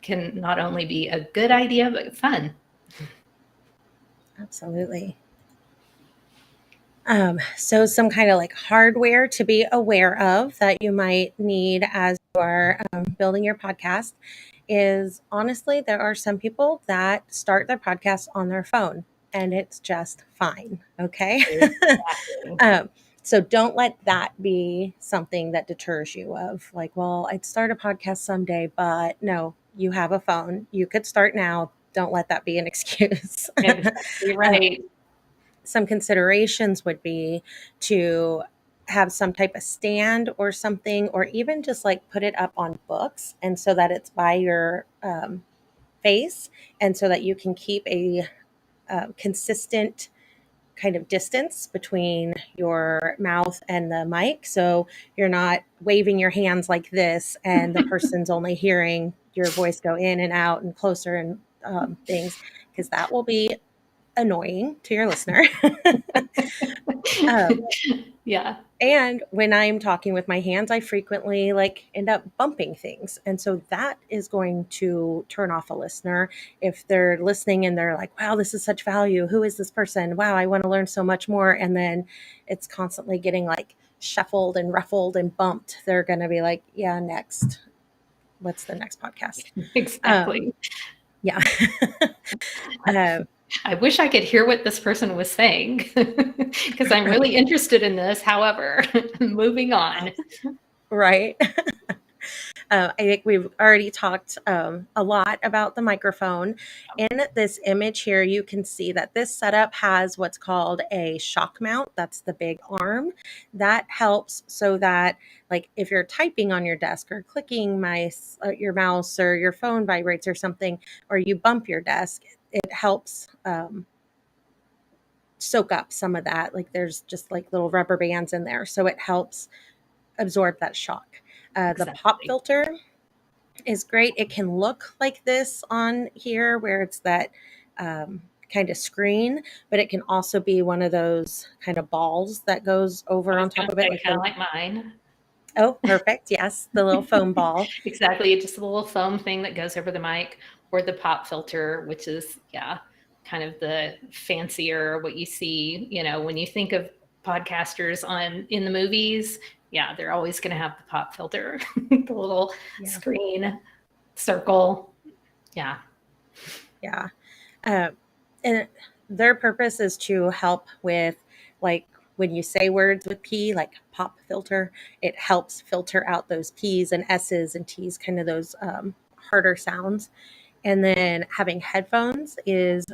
can not only be a good idea, but fun. Absolutely. So some kind of like hardware to be aware of that you might need as you are building your podcast is, honestly, there are some people that start their podcast on their phone and it's just fine. Okay. Exactly. So don't let that be something that deters you of like, well, I'd start a podcast someday, but no, you have a phone. You could start now. Don't let that be an excuse. Exactly right. Some considerations would be to have some type of stand or something, or even just like put it up on books, and so that it's by your face, and so that you can keep a consistent kind of distance between your mouth and the mic, so you're not waving your hands like this and the person's only hearing your voice go in and out and closer and things, because that will be annoying to your listener. um, Yeah, and when I'm talking with my hands, I frequently like end up bumping things. And so that is going to turn off a listener if they're listening and they're like, wow, this is such value. Who is this person? Wow, I want to learn so much more. And then it's constantly getting like shuffled and ruffled and bumped. They're going to be like, yeah, next. What's the next podcast? exactly. Yeah. uh, I wish I could hear what this person was saying because I'm really interested in this. However, moving on. right. I think we've already talked a lot about the microphone. In this image here, you can see that this setup has what's called a shock mount. That's the big arm. That helps so that, like, if you're typing on your desk or clicking your mouse or your phone vibrates or something, or you bump your desk, it helps soak up some of that. Like, there's just like little rubber bands in there. So it helps absorb that shock. The pop Exactly. filter is great. It can look like this on here where it's that kind of screen, but it can also be one of those kind of balls that goes I over was on top going to of it. say Like kind of the, like mine. oh, perfect. Yes, the little foam ball. Exactly. Just a little foam thing that goes over the mic, or the pop filter, which is, yeah, kind of the fancier what you see, when you think of podcasters in the movies. Yeah, they're always going to have the pop filter, the little Yeah. screen circle. Yeah. Yeah. And their purpose is to help with, like, when you say words with P, like pop filter, it helps filter out those P's and S's and T's, kind of those harder sounds. And then having headphones is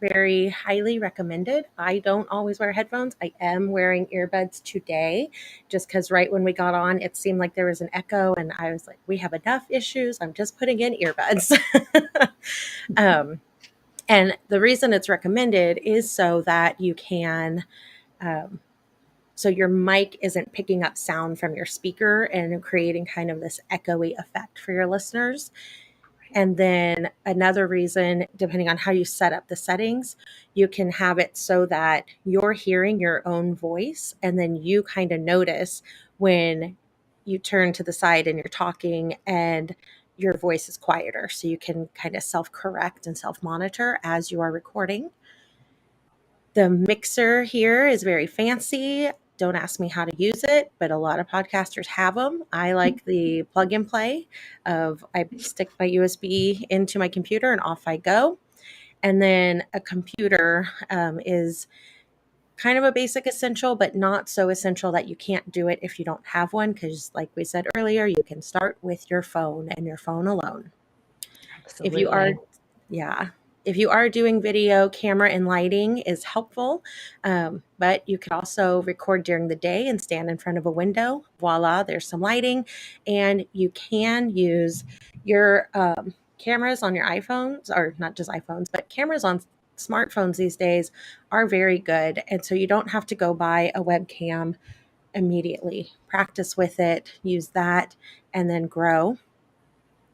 very highly recommended. I don't always wear headphones. I am wearing earbuds today just because right when we got on, it seemed like there was an echo, and I was like, we have enough issues. I'm just putting in earbuds. um, and the reason it's recommended is so that you can, um, so your mic isn't picking up sound from your speaker and creating kind of this echoey effect for your listeners. And then another reason, depending on how you set up the settings, you can have it so that you're hearing your own voice, and then you kind of notice when you turn to the side and you're talking and your voice is quieter. So you can kind of self correct and self monitor as you are recording. The mixer here is very fancy. Don't ask me how to use it, but a lot of podcasters have them. I like the plug and play of I stick my USB into my computer and off I go. And then a computer is kind of a basic essential, but not so essential that you can't do it if you don't have one. Because like we said earlier, you can start with your phone and your phone alone. If you are, Absolutely. yeah, if you are doing video, camera and lighting is helpful. But you could also record during the day and stand in front of a window. Voila, there's some lighting. And you can use your cameras on your iPhones, or not just iPhones, but cameras on smartphones these days are very good. And so you don't have to go buy a webcam immediately. Practice with it, use that, and then grow.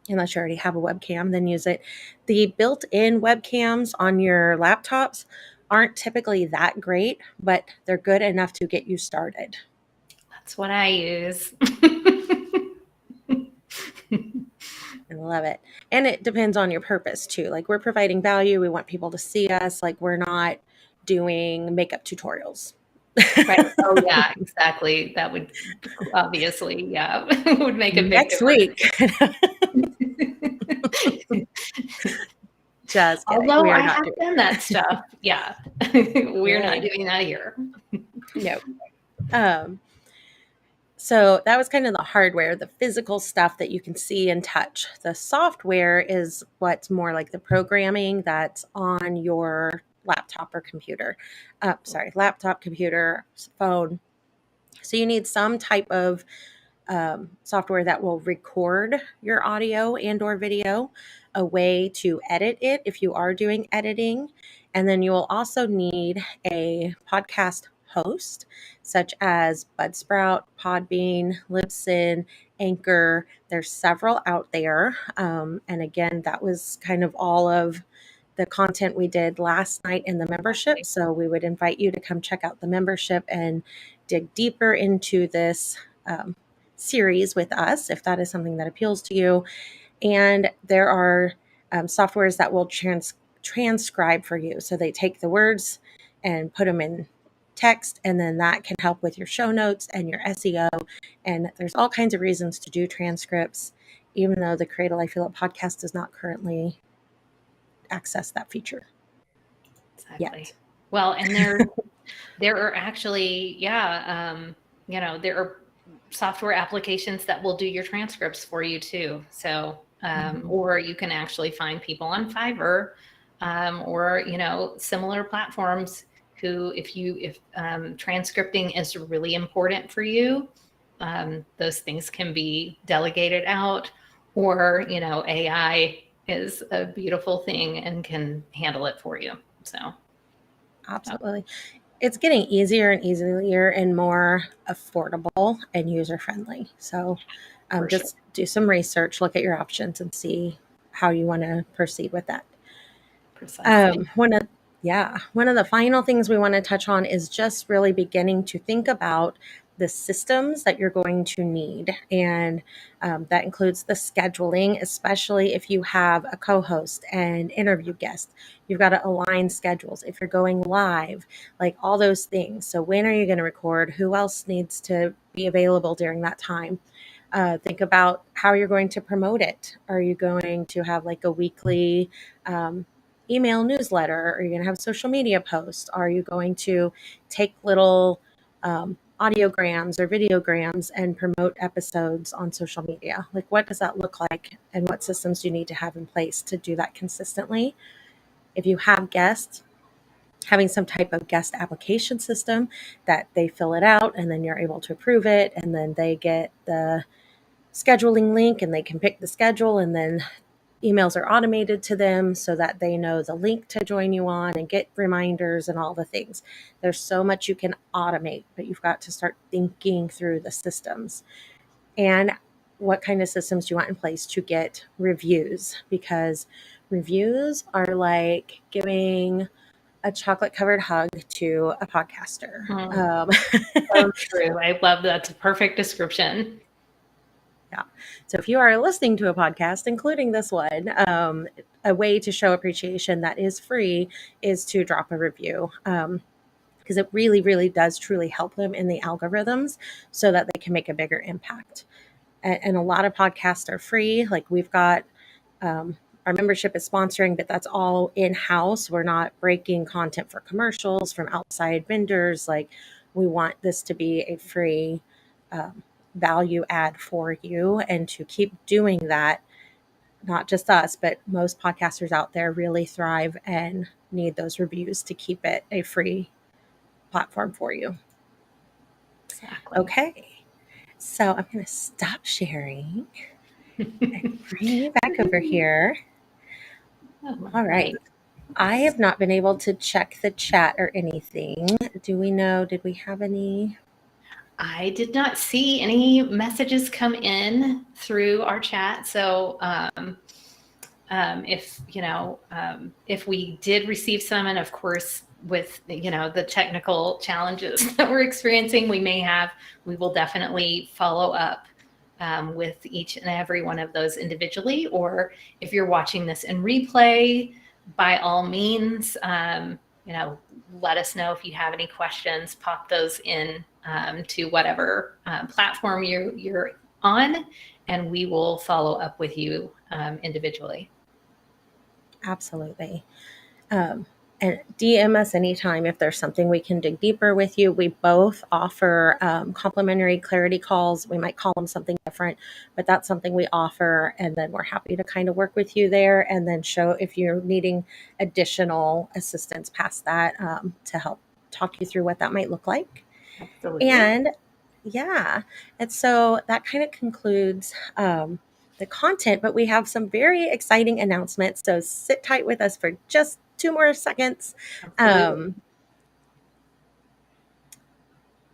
Unless you already have a webcam, then use it. The built-in webcams on your laptops aren't typically that great, but they're good enough to get you started. That's what I use. I love it. And it depends on your purpose too. Like, we're providing value. We want people to see us. Like, we're not doing makeup tutorials. Right. Oh, yeah, exactly. That would obviously, yeah, would make a big Next week. difference. Just kidding. Although We are I not have doing done that stuff. Yeah. We're not Good. doing that here. No. So that was kind of the hardware, the physical stuff that you can see and touch. The software is what's more like the programming that's on your laptop or computer. Laptop, computer, phone. So you need some type of software that will record your audio and or video, a way to edit it if you are doing editing. And then you will also need a podcast host, such as Budsprout, Podbean, Libsyn, Anchor. There's several out there. And again, that was kind of all of the content we did last night in the membership. So we would invite you to come check out the membership and dig deeper into this series with us, if that is something that appeals to you. And there are softwares that will transcribe for you. So they take the words and put them in text, and then that can help with your show notes and your SEO. And there's all kinds of reasons to do transcripts, even though the Create a Life You Love podcast does not currently access that feature Exactly. yet. Well, and there are actually, there are software applications that will do your transcripts for you too. So, or you can actually find people on Fiverr, or, similar platforms who, if transcripting is really important for you, those things can be delegated out, or, AI is a beautiful thing and can handle it for you. So, Absolutely. It's getting easier and easier and more affordable and user friendly. So for sure. just do some research, look at your options, and see how you want to proceed with that. Precisely. One of the final things we want to touch on is just really beginning to think about the systems that you're going to need. And that includes the scheduling, especially if you have a co-host and interview guest. You've got to align schedules. If you're going live, like all those things. So when are you going to record? Who else needs to be available during that time? Think about how you're going to promote it. Are you going to have like a weekly email newsletter? Are you going to have social media posts? Are you going to take little audiograms or videograms and promote episodes on social media? Like, what does that look like? And what systems do you need to have in place to do that consistently? If you have guests, having some type of guest application system that they fill it out and then you're able to approve it, and then they get the scheduling link and they can pick the schedule, and then emails are automated to them so that they know the link to join you on and get reminders and all the things. There's so much you can automate, but you've got to start thinking through the systems. And what kind of systems do you want in place to get reviews? Because reviews are like giving a chocolate covered hug to a podcaster. So true. I love that. That's a perfect description. Yeah. So if you are listening to a podcast, including this one, a way to show appreciation that is free is to drop a review. Because it really, really does truly help them in the algorithms so that they can make a bigger impact. And a lot of podcasts are free. Like we've got our membership is sponsoring, but that's all in-house. We're not breaking content for commercials from outside vendors. Like, we want this to be a free value add for you, and to keep doing that. Not just us, but most podcasters out there really thrive and need those reviews to keep it a free platform for you. Exactly. Okay, so I'm going to stop sharing and bring you back over here. All right. I have not been able to check the chat or anything. Do we know? Did we have any? I did not see any messages come in through our chat. So if we did receive some, and of course with the technical challenges that we're experiencing, we will definitely follow up with each and every one of those individually. Or if you're watching this in replay, by all means, let us know if you have any questions. Pop those in to whatever platform you're on, and we will follow up with you individually. Absolutely. And DM us anytime if there's something we can dig deeper with you. We both offer complimentary clarity calls. We might call them something different, but that's something we offer. And then we're happy to kind of work with you there, and then show if you're needing additional assistance past that to help talk you through what that might look like. Absolutely. And yeah, and so that kind of concludes the content, but we have some very exciting announcements. So sit tight with us for just 2 more seconds.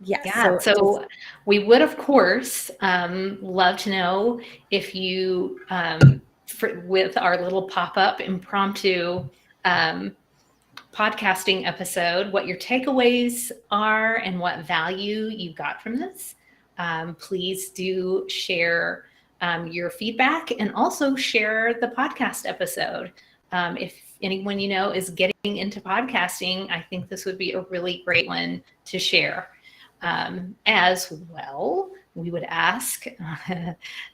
Yes. Yeah. So we would, of course, love to know if you, with our little pop-up impromptu podcasting episode, what your takeaways are and what value you got from this. Please do share your feedback, and also share the podcast episode. If anyone you know is getting into podcasting, I think this would be a really great one to share. As well, we would ask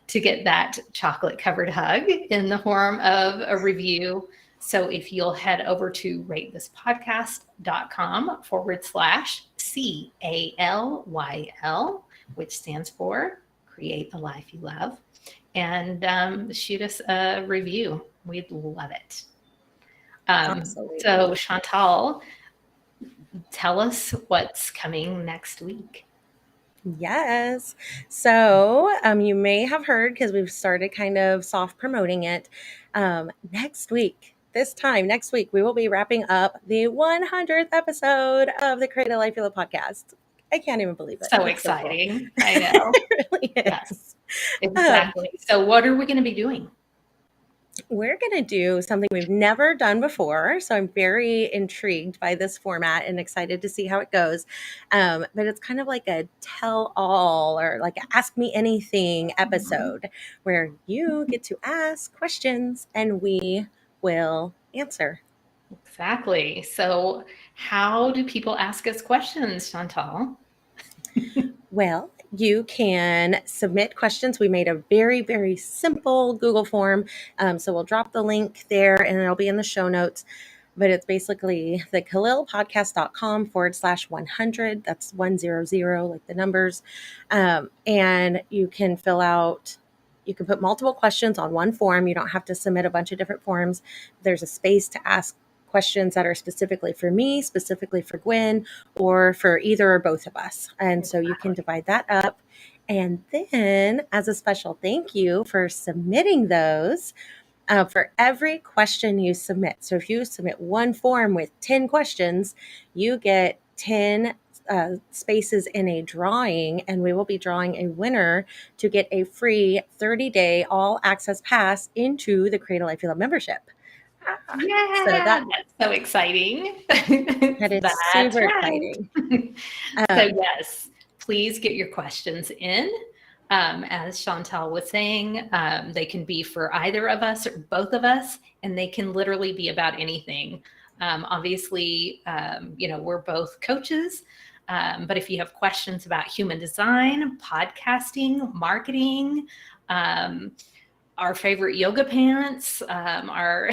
to get that chocolate covered hug in the form of a review. So if you'll head over to ratethispodcast.com/CALYL, which stands for Create the Life You Love, and shoot us a review. We'd love it. So Chantal, tell us what's coming next week. Yes. So you may have heard, because we've started kind of soft promoting it. Next week, we will be wrapping up the 100th episode of the Create a Life You Love podcast. I can't even believe it. So exciting. So cool. I know. It really is. Yes, exactly. So what are we going to be doing? We're going to do something we've never done before. So I'm very intrigued by this format and excited to see how it goes. But it's kind of like a tell all, or like ask me anything episode, where you get to ask questions and we will answer. Exactly. So how do people ask us questions, Chantal? Well, you can submit questions. We made a very, very simple Google form. So we'll drop the link there, and it'll be in the show notes. But it's basically the KhalilPodcast.com/100. That's 100, like the numbers. And you can you can put multiple questions on one form. You don't have to submit a bunch of different forms. There's a space to ask questions that are specifically for me, specifically for Guin, or for either or both of us. And so you can divide that up. And then, as a special thank you for submitting those, for every question you submit. So if you submit one form with 10 questions, you get 10 spaces in a drawing, and we will be drawing a winner to get a free 30-day all access pass into the Create a Life You Love membership. Yeah, so that's so exciting. That is super exciting. So yes, please get your questions in. As Chantal was saying, they can be for either of us or both of us, and they can literally be about anything. Obviously, we're both coaches, but if you have questions about human design, podcasting, marketing, our favorite yoga pants, our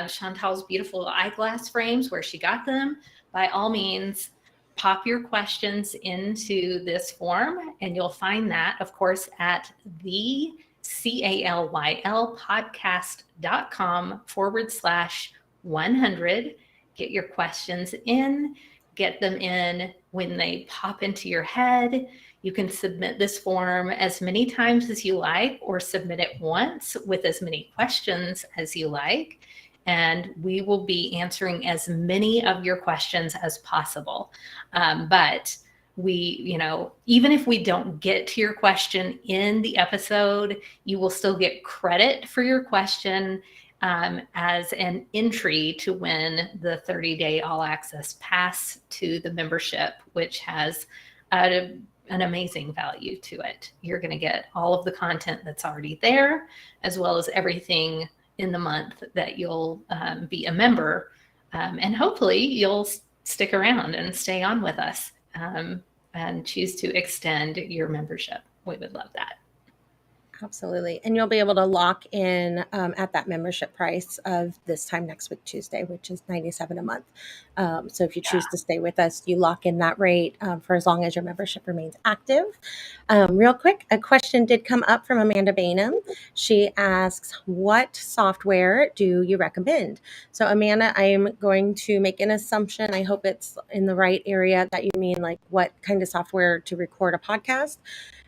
Chantal's beautiful eyeglass frames, where she got them. By all means, pop your questions into this form, and you'll find that, of course, at the calyl podcast.com/100. Get your questions in, get them in when they pop into your head. You can submit this form as many times as you like, or submit it once with as many questions as you like. And we will be answering as many of your questions as possible. But even if we don't get to your question in the episode, you will still get credit for your question as an entry to win the 30-day all access pass to the membership, which has an amazing value to it. You're going to get all of the content that's already there, as well as everything in the month that you'll be a member. And hopefully you'll stick around and stay on with us and choose to extend your membership. We would love that. Absolutely. And you'll be able to lock in at that membership price of this time next week, Tuesday, which is $97 a month. So if you choose to stay with us, you lock in that rate for as long as your membership remains active. Real quick, a question did come up from Amanda Bainham. She asks, what software do you recommend? So Amanda, I am going to make an assumption. I hope it's in the right area that you mean, like what kind of software to record a podcast.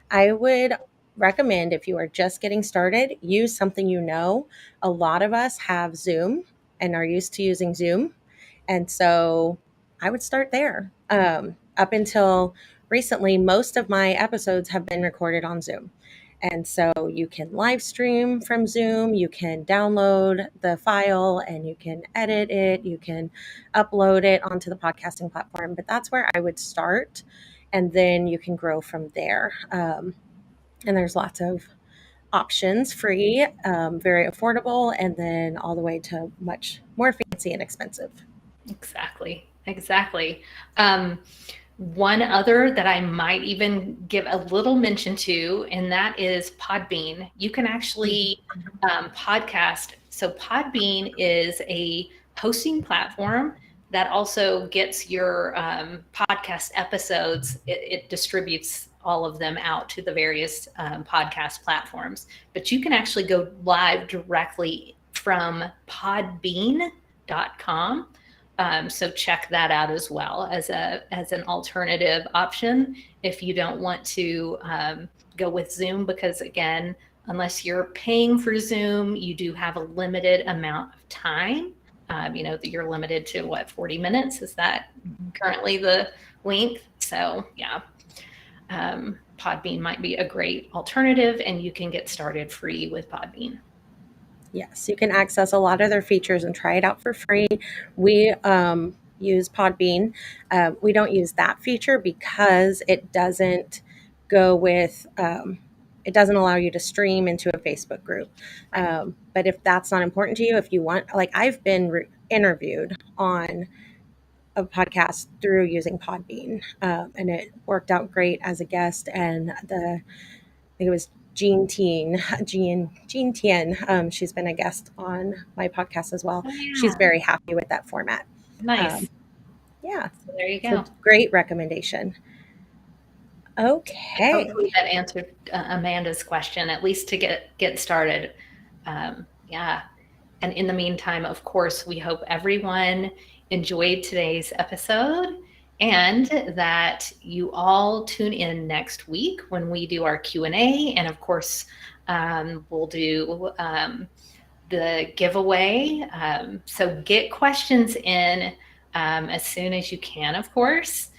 I would recommend, if you are just getting started, use something you know. A lot of us have Zoom and are used to using Zoom. And so I would start there. Up until recently, most of my episodes have been recorded on Zoom. And so you can live stream from Zoom, you can download the file and you can edit it, you can upload it onto the podcasting platform. But that's where I would start. And then you can grow from there. And there's lots of options, free, very affordable, and then all the way to much more fancy and expensive. Exactly. One other that I might even give a little mention to, and that is Podbean. You can actually podcast. So Podbean is a hosting platform that also gets your podcast episodes. It distributes all of them out to the various podcast platforms. But you can actually go live directly from podbean.com. So check that out as well as an alternative option if you don't want to go with Zoom, because again, unless you're paying for Zoom, you do have a limited amount of time. That you're limited to 40 minutes? Is that currently the length? So yeah. Podbean might be a great alternative, and you can get started free with Podbean. Yes, you can access a lot of their features and try it out for free. We use Podbean. We don't use that feature because it doesn't go with, it doesn't allow you to stream into a Facebook group. But if that's not important to you, if you want, like I've been interviewed on a podcast through using Podbean, and it worked out great as a guest. And I think it was Jean Tien. She's been a guest on my podcast as well. Oh, yeah. She's very happy with that format. Nice. Yeah. So there you go. So great recommendation. Okay. Hopefully that answered Amanda's question, at least to get started. Yeah. And in the meantime, of course, we hope everyone enjoyed today's episode and that you all tune in next week when we do our Q&A. And of course, we'll do the giveaway. So get questions in as soon as you can, of course.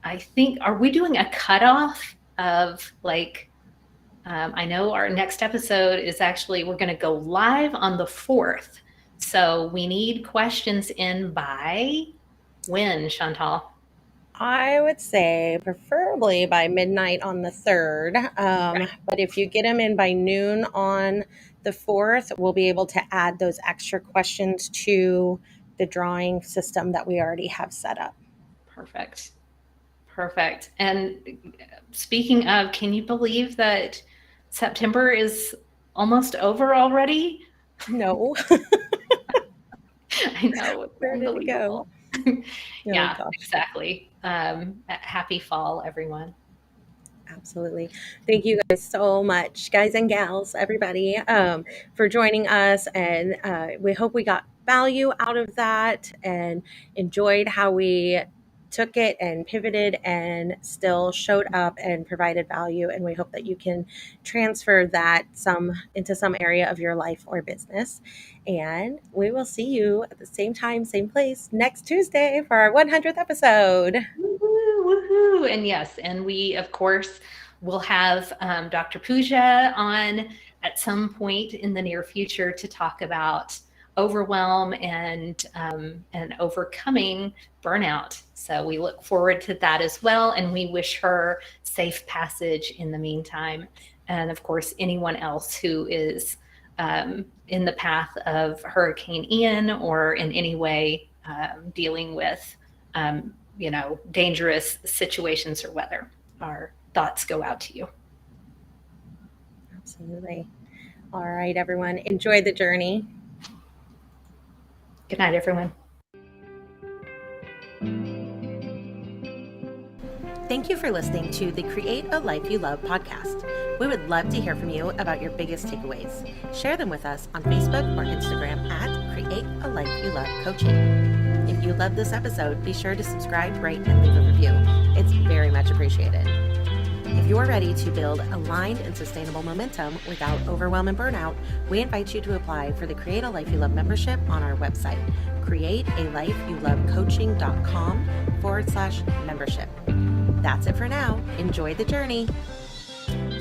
I think, are we doing a cutoff of I know our next episode is actually, we're going to go live on the 4th. So we need questions in by when, Chantal? I would say preferably by midnight on the 3rd. But if you get them in by noon on the 4th, we'll be able to add those extra questions to the drawing system that we already have set up. Perfect. And speaking of, can you believe that September is almost over already. No. I know, it's Where did it go? unbelievable. Oh Yeah, gosh. exactly. Happy fall, everyone. Absolutely. Thank you guys so much, guys and gals, everybody, for joining us. And we hope we got value out of that and enjoyed how we took it and pivoted and still showed up and provided value. And we hope that you can transfer that into some area of your life or business. And we will see you at the same time, same place next Tuesday for our 100th episode. Woohoo, woohoo. And yes, and we, of course, will have Dr. Pooja on at some point in the near future to talk about overwhelm and overcoming burnout. So we look forward to that as well. And we wish her safe passage in the meantime. And of course, anyone else who is in the path of Hurricane Ian or in any way dealing with dangerous situations or weather. Our thoughts go out to you. Absolutely. All right, everyone. Enjoy the journey. Good night, everyone. Thank you for listening to the Create a Life You Love podcast. We would love to hear from you about your biggest takeaways. Share them with us on Facebook or Instagram at Create a Life You Love Coaching. If you loved this episode, be sure to subscribe, rate, and leave a review. It's very much appreciated. If you are ready to build aligned and sustainable momentum without overwhelm and burnout, we invite you to apply for the Create a Life You Love membership on our website, createalifeyoulovecoaching.com/membership. That's it for now. Enjoy the journey.